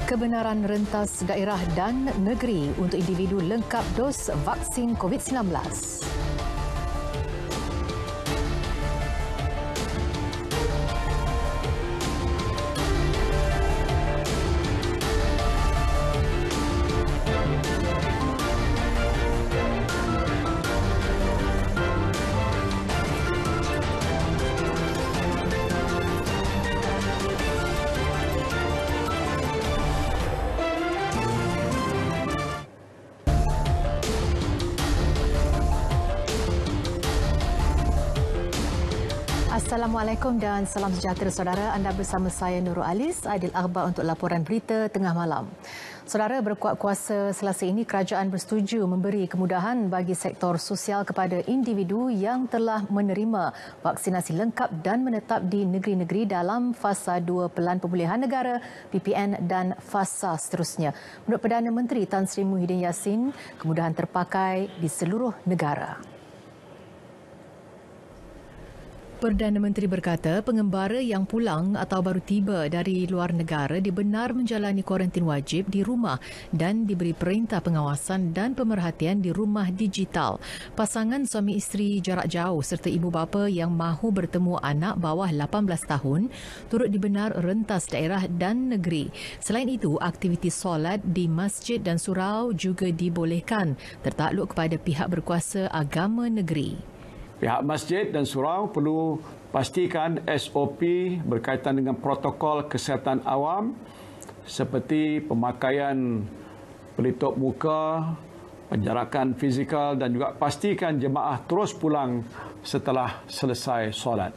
Kebenaran rentas daerah dan negeri untuk individu lengkap dos vaksin COVID-19. Assalamualaikum dan salam sejahtera saudara. Anda bersama saya Nurul Alis, Aidil Akhbar untuk laporan berita tengah malam. Saudara, berkuat kuasa Selasa ini kerajaan bersetuju memberi kemudahan bagi sektor sosial kepada individu yang telah menerima vaksinasi lengkap dan menetap di negeri-negeri dalam fasa 2 Pelan Pemulihan Negara PPN dan fasa seterusnya. Menurut Perdana Menteri Tan Sri Muhyiddin Yassin, kemudahan terpakai di seluruh negara. Perdana Menteri berkata pengembara yang pulang atau baru tiba dari luar negara dibenar menjalani kuarantin wajib di rumah dan diberi perintah pengawasan dan pemerhatian di rumah digital. Pasangan suami isteri jarak jauh serta ibu bapa yang mahu bertemu anak bawah 18 tahun turut dibenar rentas daerah dan negeri. Selain itu, aktiviti solat di masjid dan surau juga dibolehkan tertakluk kepada pihak berkuasa agama negeri. Pihak masjid dan surau perlu pastikan SOP berkaitan dengan protokol kesihatan awam seperti pemakaian pelitup muka, penjarakan fizikal dan juga pastikan jemaah terus pulang setelah selesai solat.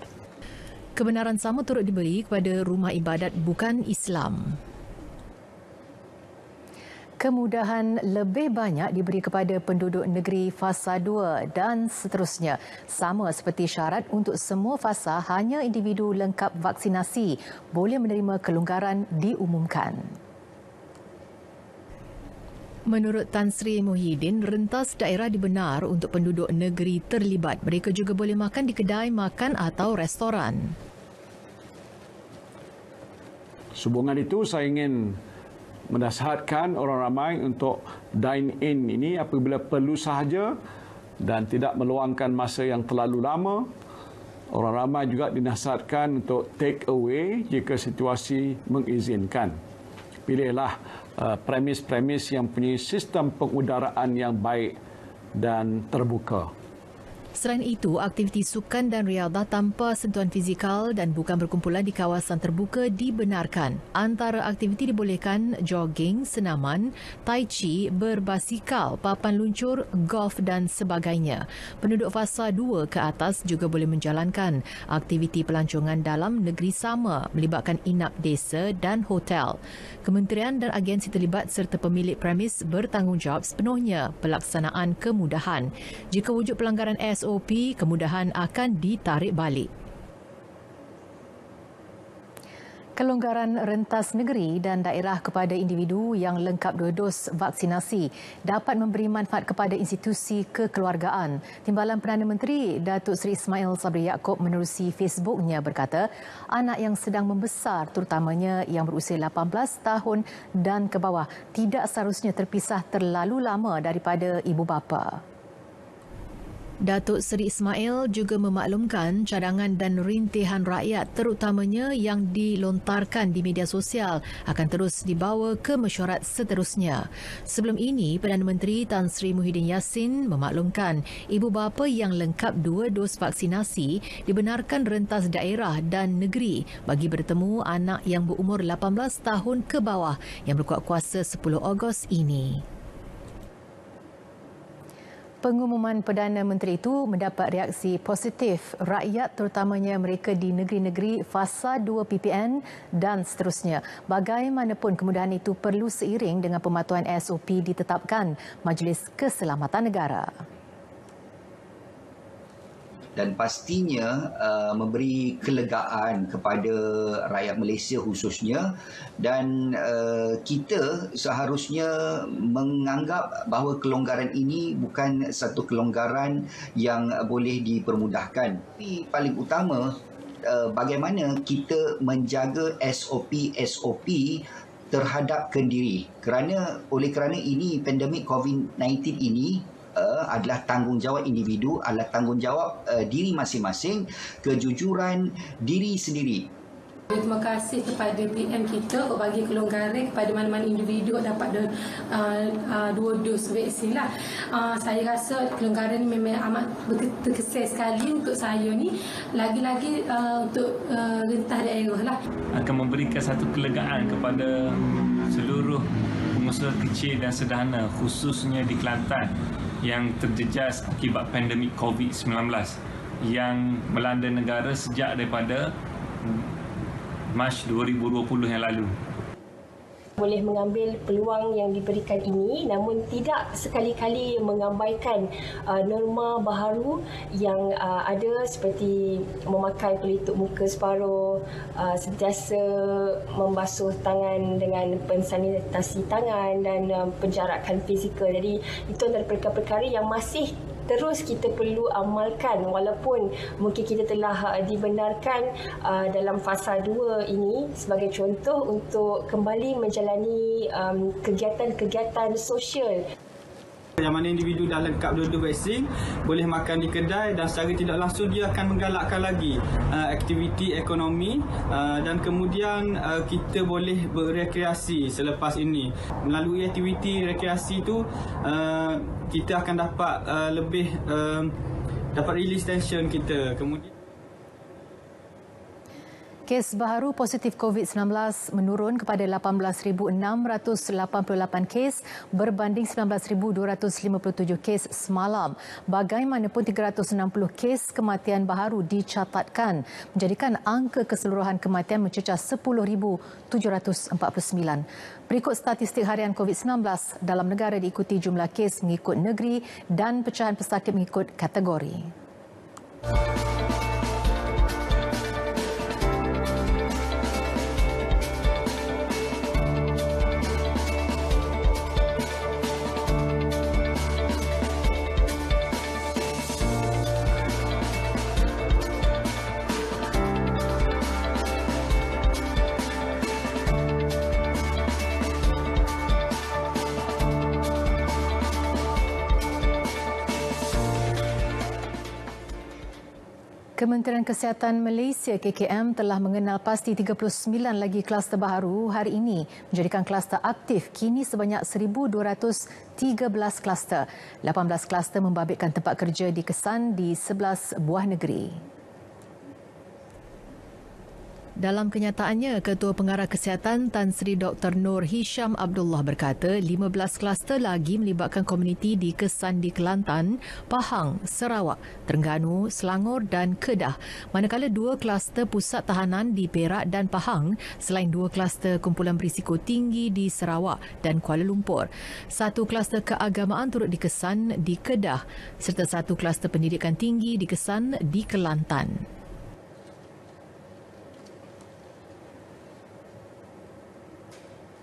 Kebenaran sama turut diberi kepada rumah ibadat bukan Islam. Kemudahan lebih banyak diberi kepada penduduk negeri fasa 2 dan seterusnya. Sama seperti syarat untuk semua fasa, hanya individu lengkap vaksinasi boleh menerima kelonggaran diumumkan. Menurut Tan Sri Muhyiddin, rentas daerah dibenar untuk penduduk negeri terlibat. Mereka juga boleh makan di kedai makan atau restoran. Sehubungan itu, saya ingin menasihatkan orang ramai untuk dine-in ini apabila perlu sahaja dan tidak meluangkan masa yang terlalu lama. Orang ramai juga dinasihatkan untuk take away jika situasi mengizinkan. Pilihlah premis-premis yang punya sistem pengudaraan yang baik dan terbuka. Selain itu, aktiviti sukan dan riadah tanpa sentuhan fizikal dan bukan berkumpulan di kawasan terbuka dibenarkan. Antara aktiviti dibolehkan jogging, senaman, tai chi, berbasikal, papan luncur, golf dan sebagainya. Penduduk fasa 2 ke atas juga boleh menjalankan aktiviti pelancongan dalam negeri sama melibatkan inap desa dan hotel. Kementerian dan agensi terlibat serta pemilik premis bertanggungjawab sepenuhnya pelaksanaan kemudahan. Jika wujud pelanggaran SOP, kemudahan akan ditarik balik. Kelonggaran rentas negeri dan daerah kepada individu yang lengkap 2 dos vaksinasi dapat memberi manfaat kepada institusi kekeluargaan. Timbalan Perdana Menteri Datuk Seri Ismail Sabri Yaakob menerusi Facebooknya berkata, anak yang sedang membesar, terutamanya yang berusia 18 tahun dan ke bawah, tidak seharusnya terpisah terlalu lama daripada ibu bapa. Datuk Seri Ismail juga memaklumkan cadangan dan rintihan rakyat terutamanya yang dilontarkan di media sosial akan terus dibawa ke mesyuarat seterusnya. Sebelum ini, Perdana Menteri Tan Sri Muhyiddin Yassin memaklumkan ibu bapa yang lengkap 2 dos vaksinasi dibenarkan rentas daerah dan negeri bagi bertemu anak yang berumur 18 tahun ke bawah yang berkuat kuasa 10 Ogos ini. Pengumuman Perdana Menteri itu mendapat reaksi positif rakyat terutamanya mereka di negeri-negeri fasa 2 PPN dan seterusnya. Bagaimanapun kemudahan itu perlu seiring dengan pematuhan SOP ditetapkan Majlis Keselamatan Negara. Dan pastinya memberi kelegaan kepada rakyat Malaysia khususnya, dan kita seharusnya menganggap bahawa kelonggaran ini bukan satu kelonggaran yang boleh dipermudahkan. Tapi paling utama bagaimana kita menjaga SOP terhadap kendiri. Oleh kerana ini pandemik COVID-19 ini adalah tanggungjawab individu, adalah tanggungjawab diri masing-masing, kejujuran diri sendiri. Terima kasih kepada PM kita bagi kelonggaran kepada mana-mana individu dapat dua dos vaksin lah. Saya rasa kelonggaran ini memang amat terkesan sekali untuk saya ni. Lagi-lagi untuk rentah daerah lah. Akan memberikan satu kelegaan kepada seluruh pengusaha kecil dan sederhana khususnya di Kelantan yang terjejas akibat pandemik COVID-19 yang melanda negara sejak daripada Mac 2020 yang lalu. Boleh mengambil peluang yang diberikan ini, namun tidak sekali-kali mengabaikan norma baharu yang ada seperti memakai pelitup muka separuh, sentiasa membasuh tangan dengan pensanitasi tangan dan penjarakan fizikal. Jadi itu antara perkara-perkara yang masih terus kita perlu amalkan walaupun mungkin kita telah dibenarkan dalam fasa 2 ini sebagai contoh untuk kembali menjalani kegiatan-kegiatan sosial. Yang mana individu dah lengkap dua-dua vaksin boleh makan di kedai dan secara tidak langsung dia akan menggalakkan lagi aktiviti ekonomi dan kemudian kita boleh berrekreasi selepas ini. Melalui aktiviti rekreasi itu kita akan dapat dapat release tension kita. Kemudian kes baharu positif COVID-19 menurun kepada 18,688 kes berbanding 19,257 kes semalam. Bagaimanapun 360 kes kematian baharu dicatatkan, menjadikan angka keseluruhan kematian mencecah 10,749. Berikut statistik harian COVID-19 dalam negara diikuti jumlah kes mengikut negeri dan pecahan pesakit mengikut kategori. Kementerian Kesihatan Malaysia KKM telah mengenal pasti 39 lagi kluster baharu hari ini, menjadikan kluster aktif kini sebanyak 1,213 kluster. 18 kluster membabitkan tempat kerja di Kesan di 11 buah negeri. Dalam kenyataannya, Ketua Pengarah Kesihatan Tan Sri Dr. Nur Hisham Abdullah berkata 15 kluster lagi melibatkan komuniti di Kesan di Kelantan, Pahang, Sarawak, Terengganu, Selangor dan Kedah. Manakala 2 kluster pusat tahanan di Perak dan Pahang selain 2 kluster kumpulan berisiko tinggi di Sarawak dan Kuala Lumpur. 1 kluster keagamaan turut di Kesan di Kedah serta 1 kluster pendidikan tinggi di Kesan di Kelantan.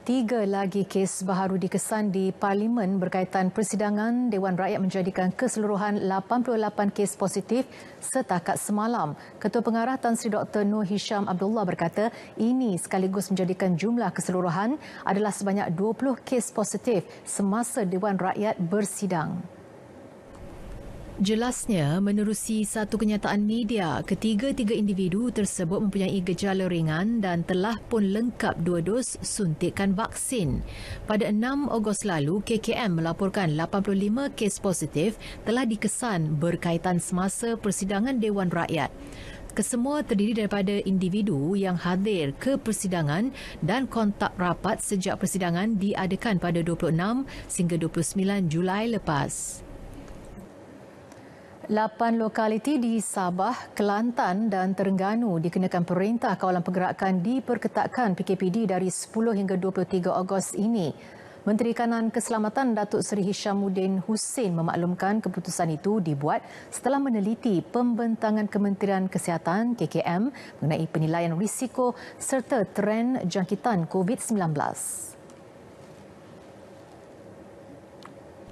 3 lagi kes baharu dikesan di Parlimen berkaitan persidangan Dewan Rakyat menjadikan keseluruhan 88 kes positif setakat semalam. Ketua Pengarah Tan Sri Dr. Nur Hisham Abdullah berkata ini sekaligus menjadikan jumlah keseluruhan adalah sebanyak 20 kes positif semasa Dewan Rakyat bersidang. Jelasnya, menerusi satu kenyataan media, ketiga-tiga individu tersebut mempunyai gejala ringan dan telah pun lengkap 2 dos suntikan vaksin. Pada 6 Ogos lalu, KKM melaporkan 85 kes positif telah dikesan berkaitan semasa persidangan Dewan Rakyat. Kesemua terdiri daripada individu yang hadir ke persidangan dan kontak rapat sejak persidangan diadakan pada 26 sehingga 29 Julai lepas. 8 lokaliti di Sabah, Kelantan dan Terengganu dikenakan Perintah Kawalan Pergerakan diperketatkan PKPD dari 10 hingga 23 Ogos ini. Menteri Kanan Keselamatan Datuk Seri Hishamuddin Hussein memaklumkan keputusan itu dibuat setelah meneliti pembentangan Kementerian Kesihatan KKM mengenai penilaian risiko serta trend jangkitan COVID-19.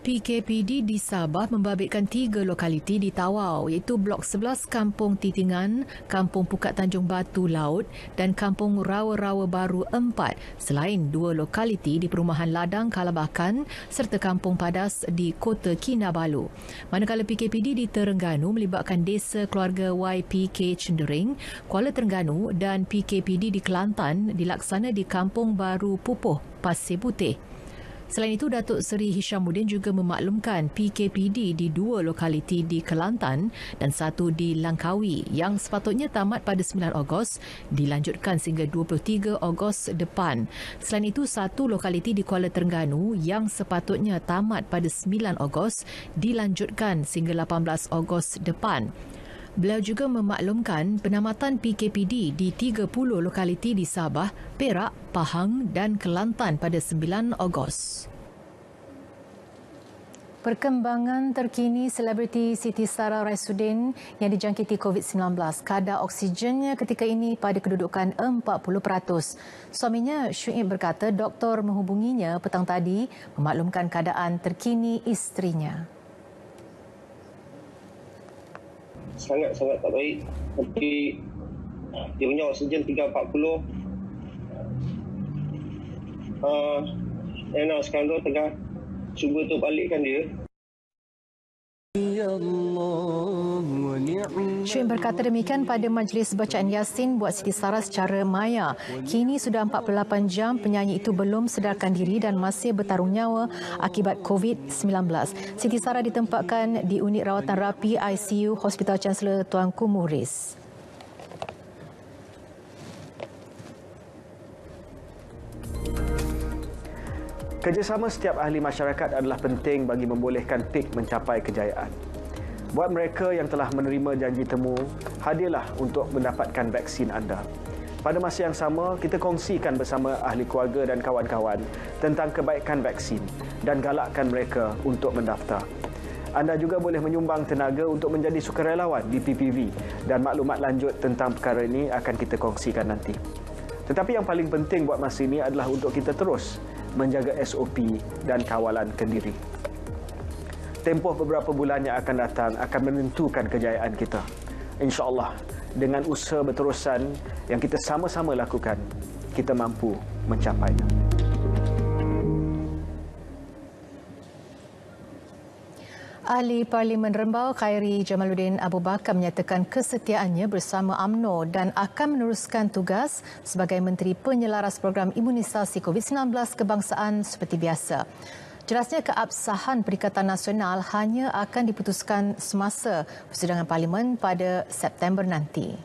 PKPD di Sabah membabitkan 3 lokaliti di Tawau iaitu Blok 11 Kampung Titingan, Kampung Pukat Tanjung Batu Laut dan Kampung Rawa-Rawa Baru 4 selain 2 lokaliti di Perumahan Ladang Kalabakan serta Kampung Padas di Kota Kinabalu. Manakala PKPD di Terengganu melibatkan Desa Keluarga YPK Cendering, Kuala Terengganu dan PKPD di Kelantan dilaksana di Kampung Baru Pupuh, Pasir Putih. Selain itu, Datuk Seri Hishamuddin juga memaklumkan PKPD di 2 lokaliti di Kelantan dan 1 di Langkawi yang sepatutnya tamat pada 9 Ogos dilanjutkan sehingga 23 Ogos depan. Selain itu, 1 lokaliti di Kuala Terengganu yang sepatutnya tamat pada 9 Ogos dilanjutkan sehingga 18 Ogos depan. Beliau juga memaklumkan penamatan PKPD di 30 lokaliti di Sabah, Perak, Pahang dan Kelantan pada 9 Ogos. Perkembangan terkini selebriti Siti Sarah Raisuddin yang dijangkiti COVID-19. Kadar oksigennya ketika ini pada kedudukan 40%. Suaminya Syuib berkata doktor menghubunginya petang tadi memaklumkan keadaan terkini isterinya. Sangat-sangat tak baik. Nanti dia punya oksigen 340. Sekarang tu tengah cuba untuk balikkan dia. Syuib berkata demikian pada majlis bacaan Yasin buat Siti Sarah secara maya. Kini sudah 48 jam penyanyi itu belum sedarkan diri dan masih bertarung nyawa akibat COVID-19. Siti Sarah ditempatkan di unit rawatan rapi ICU Hospital Chancellor Tuanku Muhriz. Kerjasama setiap ahli masyarakat adalah penting bagi membolehkan PIK mencapai kejayaan. Buat mereka yang telah menerima janji temu, hadirlah untuk mendapatkan vaksin anda. Pada masa yang sama, kita kongsikan bersama ahli keluarga dan kawan-kawan tentang kebaikan vaksin dan galakkan mereka untuk mendaftar. Anda juga boleh menyumbang tenaga untuk menjadi sukarelawan di PPV dan maklumat lanjut tentang perkara ini akan kita kongsikan nanti. Tetapi yang paling penting buat masa ini adalah untuk kita terus menjaga SOP dan kawalan kendiri. Tempoh beberapa bulan yang akan datang akan menentukan kejayaan kita. InsyaAllah, dengan usaha berterusan yang kita sama-sama lakukan, kita mampu mencapainya. Ahli Parlimen Rembau Khairi Jamaluddin Abu Bakar menyatakan kesetiaannya bersama UMNO dan akan meneruskan tugas sebagai Menteri Penyelaras Program Imunisasi COVID-19 Kebangsaan seperti biasa. Jelasnya keabsahan Perikatan Nasional hanya akan diputuskan semasa persidangan Parlimen pada September nanti.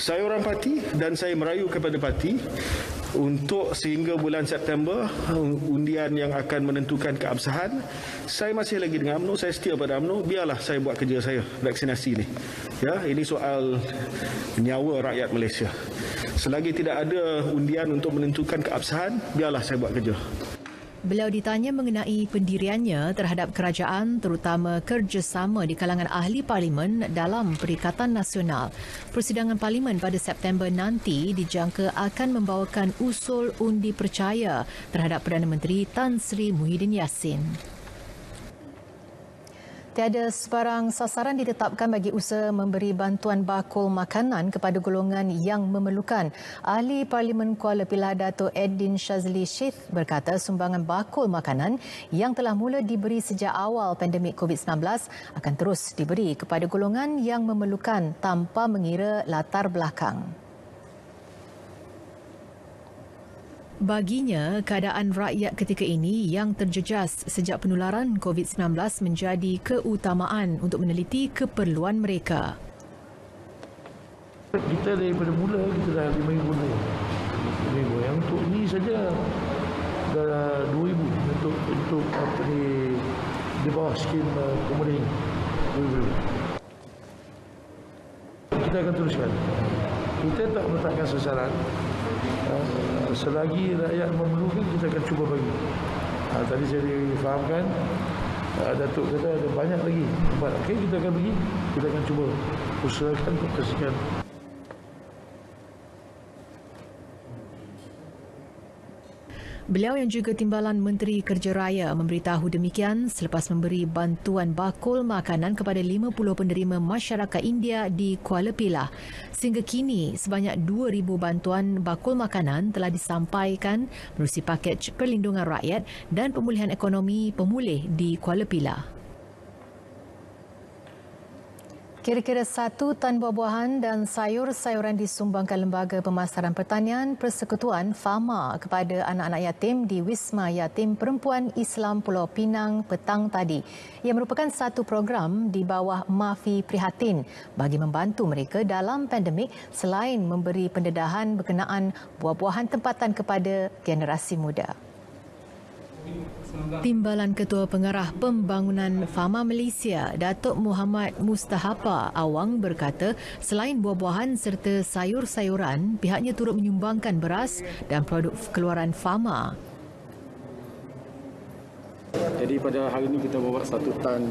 Saya orang parti dan saya merayu kepada parti untuk sehingga bulan September undian yang akan menentukan keabsahan. Saya masih lagi dengan UMNO, saya setia pada UMNO, biarlah saya buat kerja saya vaksinasi ni. Ya, ini soal nyawa rakyat Malaysia. Selagi tidak ada undian untuk menentukan keabsahan, biarlah saya buat kerja. Beliau ditanya mengenai pendiriannya terhadap kerajaan terutama kerjasama di kalangan ahli parlimen dalam Perikatan Nasional. Persidangan parlimen pada September nanti dijangka akan membawakan usul undi percaya terhadap Perdana Menteri Tan Sri Muhyiddin Yassin. Tiada sebarang sasaran ditetapkan bagi usaha memberi bantuan bakul makanan kepada golongan yang memerlukan. Ahli Parlimen Kuala Pilah Dato' Eddin Shazli Shith berkata sumbangan bakul makanan yang telah mula diberi sejak awal pandemik COVID-19 akan terus diberi kepada golongan yang memerlukan tanpa mengira latar belakang. Baginya, keadaan rakyat ketika ini yang terjejas sejak penularan COVID-19 menjadi keutamaan untuk meneliti keperluan mereka. Kita daripada mula, kita dah RM5,000 lebih. Yang untuk ini saja dah RM2,000 untuk apa di bawah skim komoditi. Kita akan teruskan. Kita tak meletakkan sasaran. Selagi rakyat memerlukan, kita akan cuba bagi. Tadi saya difahamkan, Datuk kata ada banyak lagi tempat. Okey, kita akan bagi, kita akan cuba usahakan untuk kasihkan. Beliau yang juga Timbalan Menteri Kerja Raya memberitahu demikian selepas memberi bantuan bakul makanan kepada 50 penerima masyarakat India di Kuala Pilah. Sehingga kini, sebanyak 2,000 bantuan bakul makanan telah disampaikan menerusi pakej perlindungan rakyat dan pemulihan ekonomi pemulih di Kuala Pilah. Kira-kira 1 tan buah-buahan dan sayur-sayuran disumbangkan Lembaga Pemasaran Pertanian Persekutuan FAMA kepada anak-anak yatim di Wisma Yatim Perempuan Islam Pulau Pinang petang tadi. Ia merupakan satu program di bawah Mafi Prihatin bagi membantu mereka dalam pandemik selain memberi pendedahan berkenaan buah-buahan tempatan kepada generasi muda. Timbalan Ketua Pengarah Pembangunan FAMA Malaysia, Datuk Muhammad Mustahapa Awang berkata, selain buah-buahan serta sayur-sayuran, pihaknya turut menyumbangkan beras dan produk keluaran FAMA. Jadi pada hari ini kita bawa 1 tan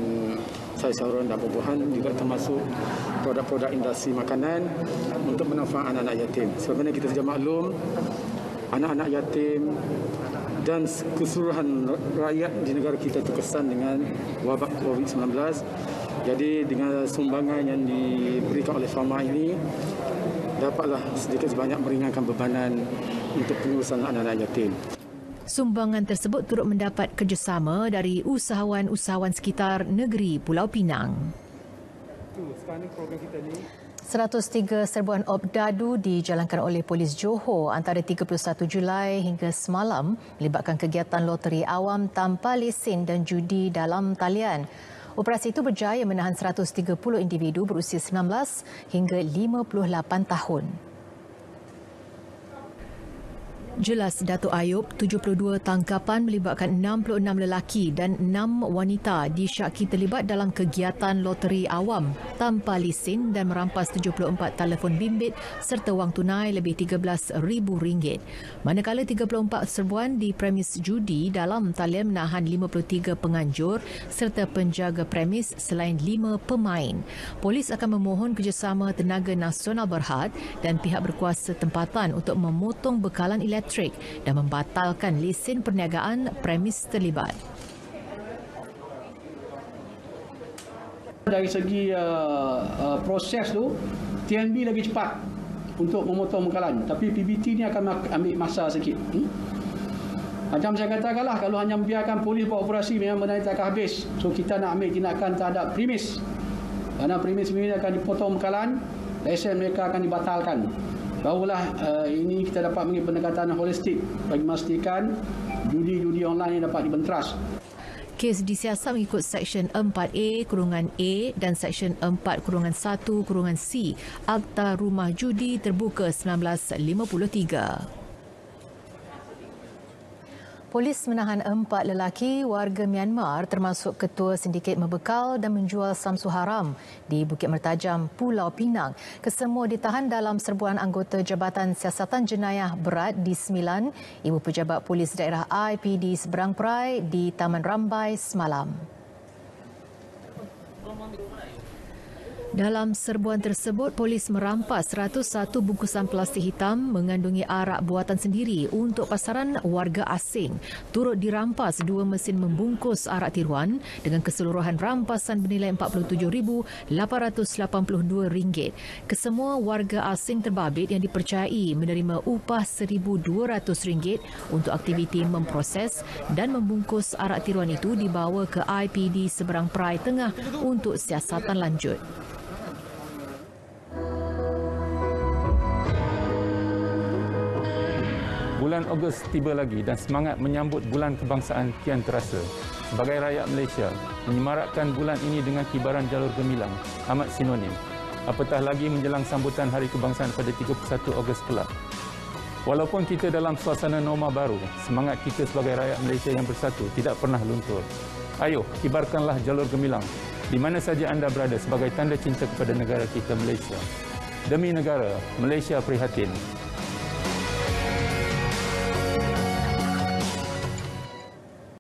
sayur-sayuran dan buah-buahan, juga termasuk produk-produk industri makanan untuk manfaat anak-anak yatim. Sebenarnya kita sedia maklum, anak-anak yatim dan keseluruhan rakyat di negara kita terkesan dengan wabak COVID-19. Jadi dengan sumbangan yang diberikan oleh FAMA ini, dapatlah sedikit sebanyak meringankan bebanan untuk pengurusan anak-anak yatim. Sumbangan tersebut turut mendapat kerjasama dari usahawan-usahawan sekitar negeri Pulau Pinang. Sekarang program kita ni 103 serbuan obdadu dijalankan oleh Polis Johor antara 31 Julai hingga semalam melibatkan kegiatan loteri awam tanpa lesen dan judi dalam talian. Operasi itu berjaya menahan 130 individu berusia 19 hingga 58 tahun. Jelas Datuk Ayub, 72 tangkapan melibatkan 66 lelaki dan 6 wanita disyaki terlibat dalam kegiatan loteri awam tanpa lesen dan merampas 74 telefon bimbit serta wang tunai lebih RM13,000. Manakala 34 serbuan di premis judi dalam talian menahan 53 penganjur serta penjaga premis selain 5 pemain. Polis akan memohon kerjasama Tenaga Nasional Berhad dan pihak berkuasa tempatan untuk memotong bekalan elektrik dan membatalkan lesen perniagaan premis terlibat. Dari segi proses tu, TNB lagi cepat untuk memotong bekalan, tapi PBT ni akan ambil masa sikit. Macam saya katakanlah, kalau hanya membiarkan polis buat operasi memang benda tak akan habis. So kita nak ambil tindakan terhadap premis. Kerana premis ini akan dipotong bekalan, lesen mereka akan dibatalkan. Barulah ini kita dapat mengambil pendekatan holistik bagi memastikan judi-judi online ini dapat dibenteras. Kes disiasat mengikut Seksyen 4A-A dan Seksyen 4-1-C Akta Rumah Judi Terbuka 1953. Polis menahan 4 lelaki warga Myanmar termasuk ketua sindiket membekal dan menjual samsu haram di Bukit Mertajam, Pulau Pinang. Kesemua ditahan dalam serbuan anggota Jabatan Siasatan Jenayah Berat di 9, Ibu Pejabat Polis Daerah IPD Seberang Perai di Taman Rambai semalam. Dalam serbuan tersebut, polis merampas 101 bungkusan plastik hitam mengandungi arak buatan sendiri untuk pasaran warga asing. Turut dirampas 2 mesin membungkus arak tiruan dengan keseluruhan rampasan bernilai RM47,882. Kesemua warga asing terbabit yang dipercayai menerima upah RM1,200 untuk aktiviti memproses dan membungkus arak tiruan itu dibawa ke IPD Seberang Perai Tengah untuk siasatan lanjut. Bulan Ogos tiba lagi dan semangat menyambut bulan kebangsaan kian terasa. Sebagai rakyat Malaysia, menyemarakkan bulan ini dengan kibaran jalur gemilang amat sinonim. Apatah lagi menjelang sambutan Hari Kebangsaan pada 31 Ogos kelak. Walaupun kita dalam suasana norma baru, semangat kita sebagai rakyat Malaysia yang bersatu tidak pernah luntur. Ayo, kibarkanlah jalur gemilang di mana saja anda berada sebagai tanda cinta kepada negara kita Malaysia. Demi negara, Malaysia prihatin.